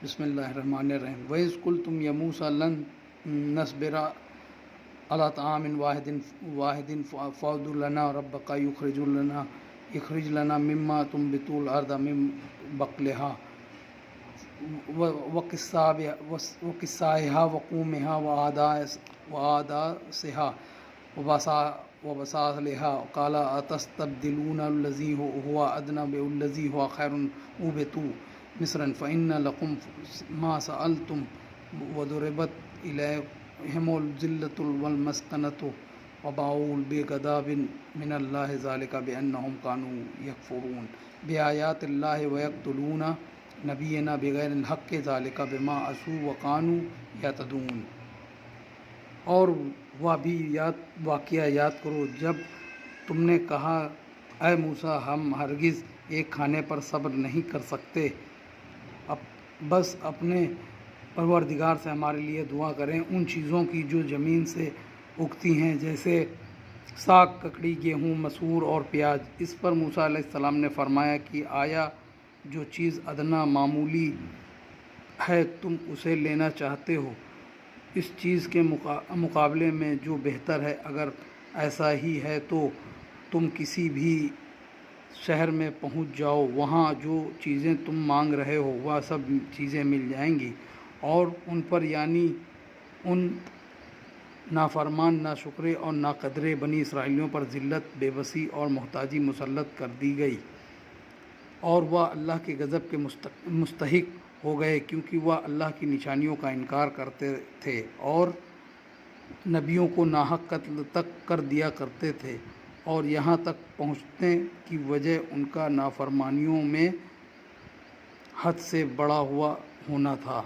بسم اللہ الرحمن الرحیم وَإِذْ قُلْتُمْ يَا مُوسَىٰ لَن نَّصْبِرَ عَلَىٰ طَعَامٍ وَاحِدٍ فَادْعُ لَنَا رَبَّكَ يُخْرِجْ لَنَا مِمَّا تُنبِتُ الْأَرْضُ مِن بَقْلِهَا وَقِثَّائِهَا وَفُومِهَا وَعَدَسِهَا وَبَصَلِهَا قَالَ أَتَسْتَبْدِلُونَ الَّذِي هُوَ أَدْنَىٰ بِالَّذِي هُوَ خَيْرٌ اهْبِطُوا مصرا فإن لكم ما سألتم وضربت إليهم الذلة والمسكنة وباءوا بغضب من الله ذلك بأنهم كانوا يكفرون بآيات الله ويقتلون نبينا بغير الحق ذلك بما عصوا وكانوا يعتدون۔ اور وہ بھی واقعہ یاد کرو جب تم نے کہا اے موسیٰ ہم ہرگز ایک کھانے پر صبر نہیں کر سکتے، بس اپنے پروردگار سے ہمارے لیے دعا کریں ان چیزوں کی جو زمین سے اگتی ہیں جیسے ساگ، ککڑی، گیہوں، مسور اور پیاز۔ اس پر موسیٰ علیہ السلام نے فرمایا کہ آیا جو چیز ادنیٰ معمولی ہے تم اسے لینا چاہتے ہو اس چیز کے مقابلے میں جو بہتر ہے؟ اگر ایسا ہی ہے تو تم کسی بھی شہر میں پہنچ جاؤ، وہاں جو چیزیں تم مانگ رہے ہو وہ سب چیزیں مل جائیں گی، اور ان پر یعنی ان نافرمان، ناشکرے اور ناقدرے بنی اسرائیلیوں پر ذلت، بے بسی اور محتاجی مسلط کر دی گئی، اور وہ اللہ کے غضب کے مستحق ہو گئے کیونکہ وہ اللہ کی نشانیوں کا انکار کرتے تھے اور نبیوں کو ناحق قتل تک کر دیا کرتے تھے، اور یہاں تک پہنچنے کی وجہ ان کا نافرمانیوں میں حد سے بڑھا ہوا ہونا تھا۔